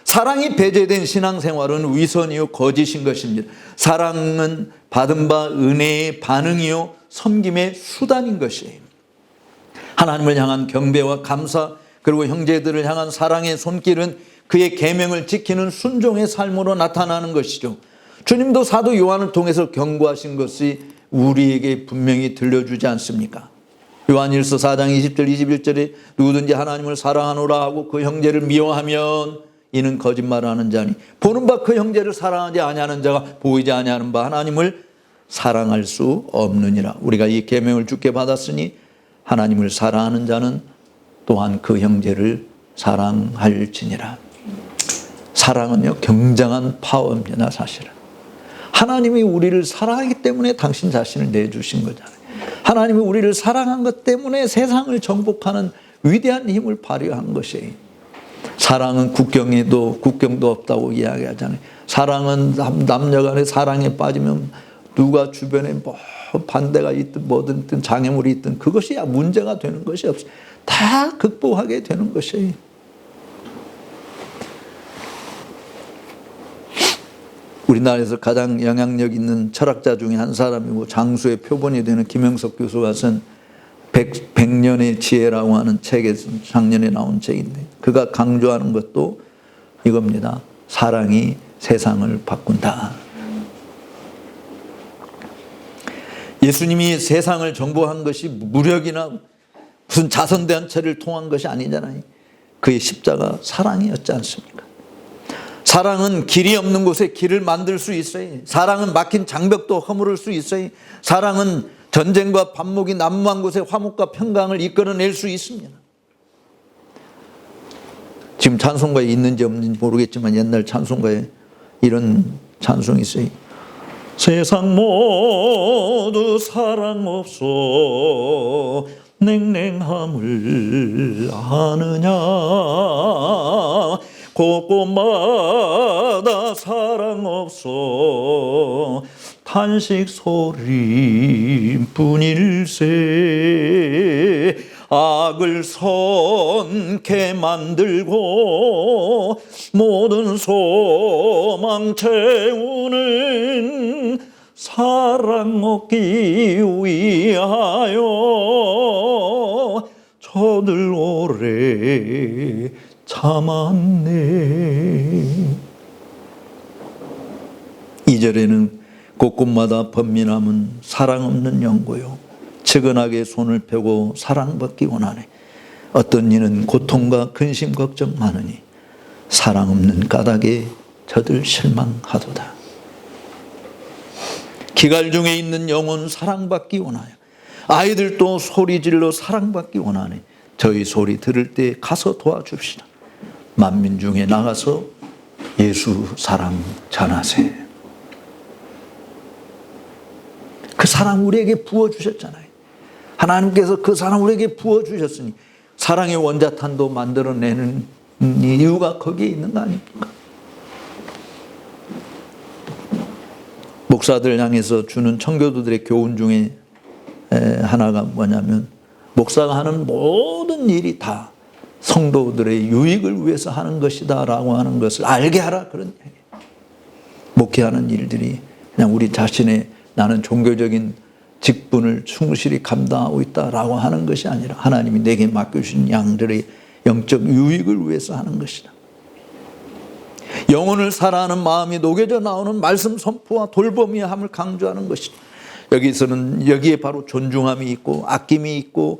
사랑이 배제된 신앙생활은 위선이요 거짓인 것입니다. 사랑은 받은 바 은혜의 반응이요 섬김의 수단인 것이에요. 하나님을 향한 경배와 감사, 그리고 형제들을 향한 사랑의 손길은 그의 계명을 지키는 순종의 삶으로 나타나는 것이죠. 주님도 사도 요한을 통해서 경고하신 것이 우리에게 분명히 들려주지 않습니까? 요한일서 4장 20절 21절에 누구든지 하나님을 사랑하노라 하고 그 형제를 미워하면 이는 거짓말하는 자니 보는 바 그 형제를 사랑하지 아니하는 자가 보이지 아니하는 바 하나님을 사랑할 수 없느니라. 우리가 이 계명을 주께 받았으니 하나님을 사랑하는 자는 또한 그 형제를 사랑할지니라. 사랑은요 굉장한 파워입니다. 사실은 하나님이 우리를 사랑하기 때문에 당신 자신을 내주신 거잖아요. 하나님이 우리를 사랑한 것 때문에 세상을 정복하는 위대한 힘을 발휘한 것이에요. 사랑은 국경도 없다고 이야기하잖아요. 사랑은 남녀간의 사랑에 빠지면 누가 주변에 뭐 반대가 있든 뭐든 있든 장애물이 있든 그것이 문제가 되는 것이 없어요. 다 극복하게 되는 것이에요. 우리나라에서 가장 영향력 있는 철학자 중에 한 사람이고 장수의 표본이 되는 김영석 교수가 쓴 100년의 지혜라고 하는 책에서 작년에 나온 책인데, 그가 강조하는 것도 이겁니다. 사랑이 세상을 바꾼다. 예수님이 세상을 정복한 것이 무력이나 무슨 자선대한체를 통한 것이 아니잖아요. 그의 십자가 사랑이었지 않습니까? 사랑은 길이 없는 곳에 길을 만들 수 있어요. 사랑은 막힌 장벽도 허물을 수 있어요. 사랑은 전쟁과 반목이 난무한 곳에 화목과 평강을 이끌어낼 수 있습니다. 지금 찬송가에 있는지 없는지 모르겠지만 옛날 찬송가에 이런 찬송이 있어요. 세상 모두 사랑 없어 냉랭함을 아느냐, 곳곳마다 사랑 없어 탄식 소리뿐일세. 악을 선케 만들고 모든 소망 채우는 사랑 얻기 위하여 저들 오래 참았네. 2절에는 곳곳마다 번민함은 사랑 없는 연고요, 측은하게 손을 펴고 사랑받기 원하네. 어떤 이는 고통과 근심 걱정 많으니 사랑 없는 까닭에 저들 실망하도다. 기갈 중에 있는 영혼 사랑받기 원하여 아이들도 소리질러 사랑받기 원하네. 저희 소리 들을 때 가서 도와줍시다. 만민 중에 나가서 예수 사랑 전하세. 그 사랑 우리에게 부어주셨잖아요. 하나님께서 그 사랑 우리에게 부어주셨으니 사랑의 원자탄도 만들어내는 이유가 거기에 있는 거 아닙니까? 목사들 향해서 주는 청교도들의 교훈 중에 하나가 뭐냐면, 목사가 하는 모든 일이 다 성도들의 유익을 위해서 하는 것이다 라고 하는 것을 알게 하라, 그런 얘기예요. 목회하는 일들이 그냥 우리 자신의 나는 종교적인 직분을 충실히 감당하고 있다라고 하는 것이 아니라 하나님이 내게 맡겨주신 양들의 영적 유익을 위해서 하는 것이다. 영혼을 사랑하는 마음이 녹여져 나오는 말씀 선포와 돌봄이함을 강조하는 것이다. 여기서는 여기에 바로 존중함이 있고 아낌이 있고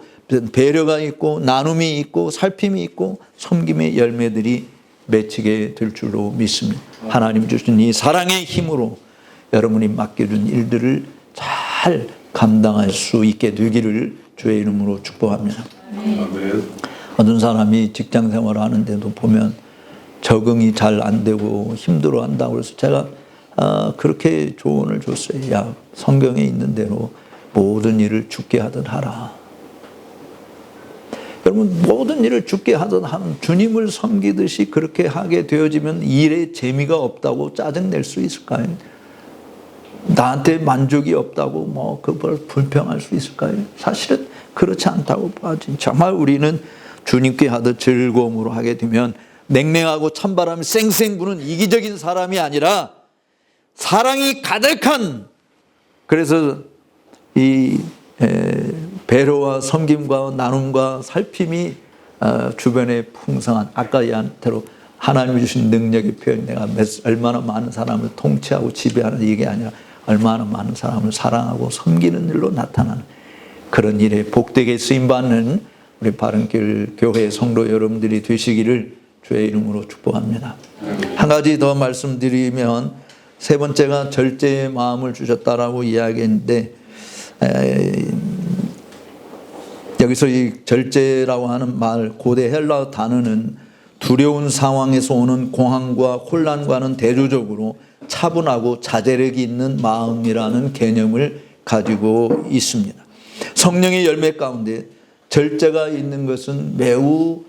배려가 있고 나눔이 있고 살핌이 있고 섬김의 열매들이 맺히게 될 줄로 믿습니다. 하나님 주신 이 사랑의 힘으로 여러분이 맡겨준 일들을 잘 감당할 수 있게 되기를 주의 이름으로 축복합니다. 아멘. 어떤 사람이 직장 생활을 하는데도 보면 적응이 잘 안 되고 힘들어 한다고 해서 제가 그렇게 조언을 줬어요. 야, 성경에 있는 대로 모든 일을 주께 하든 하라. 여러분, 모든 일을 주께 하든 하는 주님을 섬기듯이 그렇게 하게 되어지면 일에 재미가 없다고 짜증낼 수 있을까요? 나한테 만족이 없다고 그걸 불평할 수 있을까요? 사실은 그렇지 않다고 봐야지. 정말 우리는 주님께 하듯 즐거움으로 하게 되면 냉랭하고 찬바람이 쌩쌩 부는 이기적인 사람이 아니라 사랑이 가득한, 그래서 이 배려와 섬김과 나눔과 살핌이 주변에 풍성한, 아까 이한 대로 하나님이 주신 능력의 표현, 내가 얼마나 많은 사람을 통치하고 지배하는 이게 아니라 얼마나 많은 사람을 사랑하고 섬기는 일로 나타나는 그런 일에 복되게 쓰임받는 우리 바른길 교회 성도 여러분들이 되시기를 주의 이름으로 축복합니다. 한 가지 더 말씀드리면, 세 번째가 절제의 마음을 주셨다라고 이야기했는데, 여기서 이 절제라고 하는 말, 고대 헬라 단어는 두려운 상황에서 오는 공황과 혼란과는 대조적으로 차분하고 자제력이 있는 마음이라는 개념을 가지고 있습니다. 성령의 열매 가운데 절제가 있는 것은 매우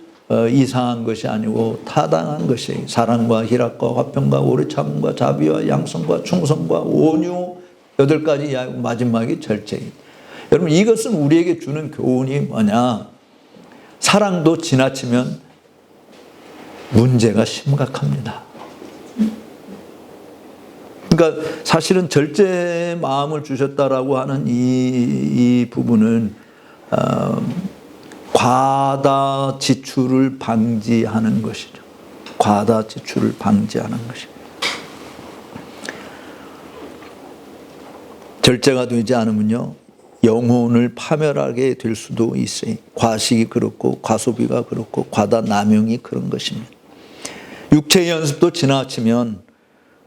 이상한 것이 아니고 타당한 것이에요. 사랑과 희락과 화평과 오래 참음과 자비와 양성과 충성과 온유, 8가지 이야기고 마지막이 절제예요. 여러분, 이것은 우리에게 주는 교훈이 뭐냐? 사랑도 지나치면 문제가 심각합니다. 그러니까 사실은 절제의 마음을 주셨다라고 하는 이 부분은 과다 지출을 방지하는 것이죠. 과다 지출을 방지하는 것입니다. 절제가 되지 않으면요, 영혼을 파멸하게 될 수도 있어요. 과식이 그렇고 과소비가 그렇고 과다 남용이 그런 것입니다. 육체의 연습도 지나치면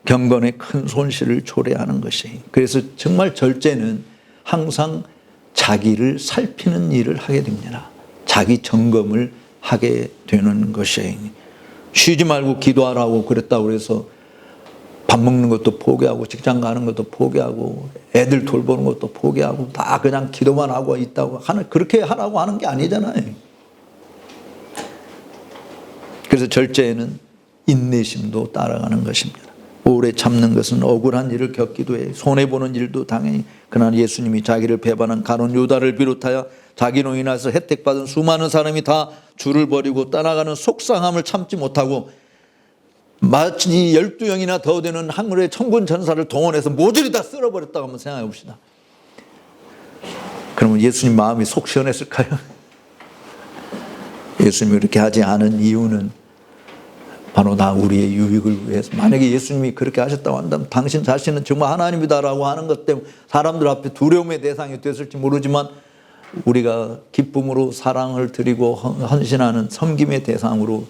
경건에 큰 손실을 초래하는 것이에요. 그래서 정말 절제는 항상 자기를 살피는 일을 하게 됩니다. 자기 점검을 하게 되는 것이에요. 쉬지 말고 기도하라고 그랬다고 해서 밥 먹는 것도 포기하고 직장 가는 것도 포기하고 애들 돌보는 것도 포기하고 다 그냥 기도만 하고 있다고 하는, 그렇게 하라고 하는 게 아니잖아요. 그래서 절제에는 인내심도 따라가는 것입니다. 오래 참는 것은 억울한 일을 겪기도 해 손해보는 일도 당연히. 그러나 예수님이 자기를 배반한 가룟 유다를 비롯하여 자기로 인해서 혜택받은 수많은 사람이 다 주를 버리고 떠나가는 속상함을 참지 못하고 마치 12명이나 더 되는 하늘의 천군 전사를 동원해서 모조리 다 쓸어버렸다고 한번 생각해 봅시다. 그러면 예수님 마음이 속 시원했을까요? 예수님이 그렇게 하지 않은 이유는 바로 우리의 유익을 위해서. 만약에 예수님이 그렇게 하셨다고 한다면 당신 자신은 정말 하나님이다라고 하는 것 때문에 사람들 앞에 두려움의 대상이 됐을지 모르지만, 우리가 기쁨으로 사랑을 드리고 헌신하는 섬김의 대상으로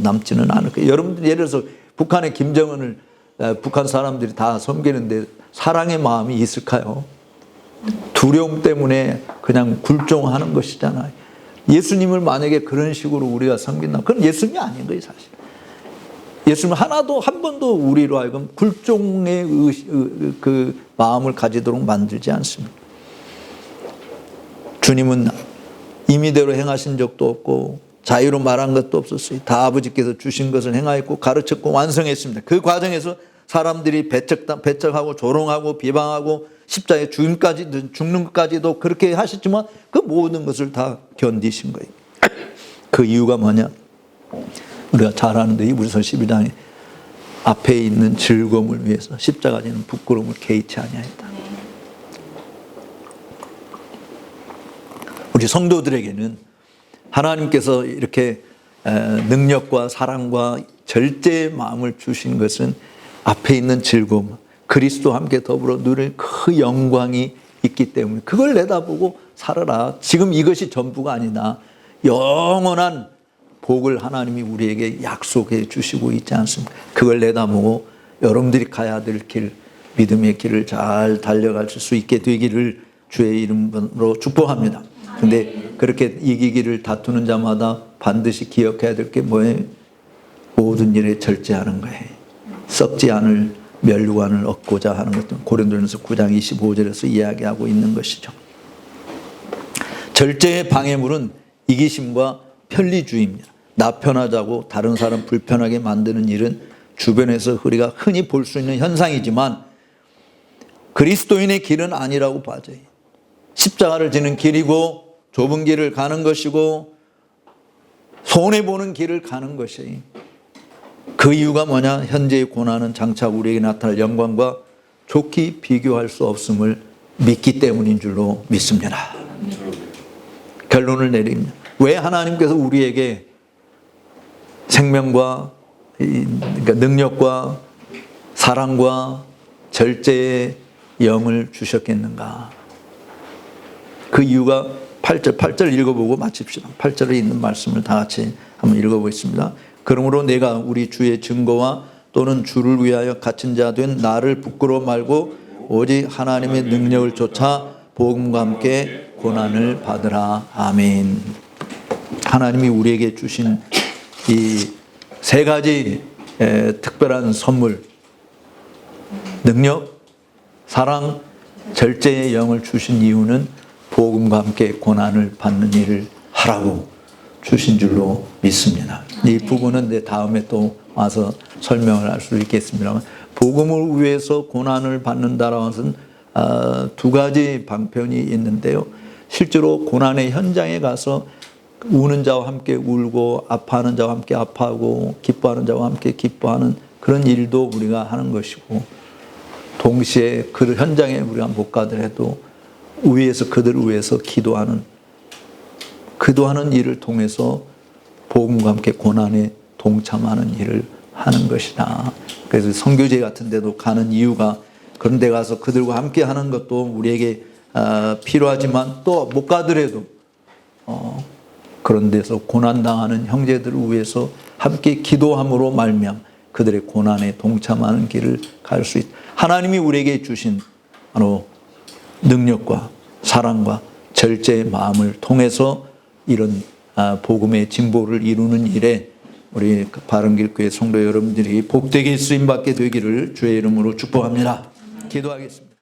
남지는 않을 거예요. 여러분들 예를 들어서 북한의 김정은을 북한 사람들이 다 섬기는데 사랑의 마음이 있을까요? 두려움 때문에 그냥 굴종하는 것이잖아요. 예수님을 만약에 그런 식으로 우리가 섬긴다면 그건 예수님이 아닌 거예요, 사실. 예수님은 하나도 한 번도 우리로 하여금 굴종의 그 마음을 가지도록 만들지 않습니다. 주님은 임의대로 행하신 적도 없고 자유로 말한 것도 없었어요. 다 아버지께서 주신 것을 행하였고 가르쳤고 완성했습니다. 그 과정에서 사람들이 배척하고 조롱하고 비방하고 십자가에 죽는 것까지도 그렇게 하셨지만 그 모든 것을 다 견디신 거예요. 그 이유가 뭐냐? 우리가 잘 아는데 이브리서 12장에 앞에 있는 즐거움을 위해서 십자가에 있는 부끄러움을 개의치 아니하였다. 우리 성도들에게는 하나님께서 이렇게 능력과 사랑과 절제의 마음을 주신 것은 앞에 있는 즐거움, 그리스도와 함께 더불어 누릴 그 영광이 있기 때문에 그걸 내다보고 살아라. 지금 이것이 전부가 아니다. 영원한 복을 하나님이 우리에게 약속해 주시고 있지 않습니까? 그걸 내다보고 여러분들이 가야 될 길, 믿음의 길을 잘 달려갈 수 있게 되기를 주의 이름으로 축복합니다. 근데 그렇게 이기기를 다투는 자마다 반드시 기억해야 될 게 뭐예요? 모든 일에 절제하는 거예요. 썩지 않을 멸류관을 얻고자 하는 것도 고린도전서 9장 25절에서 이야기하고 있는 것이죠. 절제의 방해물은 이기심과 편리주의입니다. 나 편하자고 다른 사람 불편하게 만드는 일은 주변에서 우리가 흔히 볼 수 있는 현상이지만 그리스도인의 길은 아니라고 봐져요. 십자가를 지는 길이고 좁은 길을 가는 것이고 손해보는 길을 가는 것이에요. 그 이유가 뭐냐? 현재의 고난은 장차 우리에게 나타날 영광과 좋게 비교할 수 없음을 믿기 때문인 줄로 믿습니다. 결론을 내립니다. 왜 하나님께서 우리에게 생명과 그러니까 능력과 사랑과 절제의 영을 주셨겠는가? 그 이유가 8절 읽어보고 마칩시다. 8절에 있는 말씀을 다 같이 한번 읽어보겠습니다. 그러므로 내가 우리 주의 증거와 또는 주를 위하여 갇힌 자 된 나를 부끄러워 말고 오직 하나님의 능력을 쫓아 복음과 함께 고난을 받으라. 아멘. 하나님이 우리에게 주신 이 세 가지 특별한 선물, 능력, 사랑, 절제의 영을 주신 이유는 복음과 함께 고난을 받는 일을 하라고 주신 줄로 믿습니다. 이 부분은 다음에 또 와서 설명을 할 수 있겠습니다만, 복음을 위해서 고난을 받는다라는 것은 두 가지 방편이 있는데요. 실제로 고난의 현장에 가서 우는 자와 함께 울고 아파하는 자와 함께 아파하고 기뻐하는 자와 함께 기뻐하는 그런 일도 우리가 하는 것이고, 동시에 그 현장에 우리가 못 가더라도 위에서 그들을 위해서 기도하는 일을 통해서 복음과 함께 고난에 동참하는 일을 하는 것이다. 그래서 선교제 같은 데도 가는 이유가 그런 데 가서 그들과 함께 하는 것도 우리에게 필요하지만 또 못 가더라도 그런 데서 고난당하는 형제들을 위해서 함께 기도함으로 말미암아 그들의 고난에 동참하는 길을 갈 수 있다. 하나님이 우리에게 주신 바로 능력과 사랑과 절제의 마음을 통해서 이런 복음의 진보를 이루는 일에 우리 바른길교회 성도 여러분들이 복되게 쓰임받게 되기를 주의 이름으로 축복합니다. 기도하겠습니다.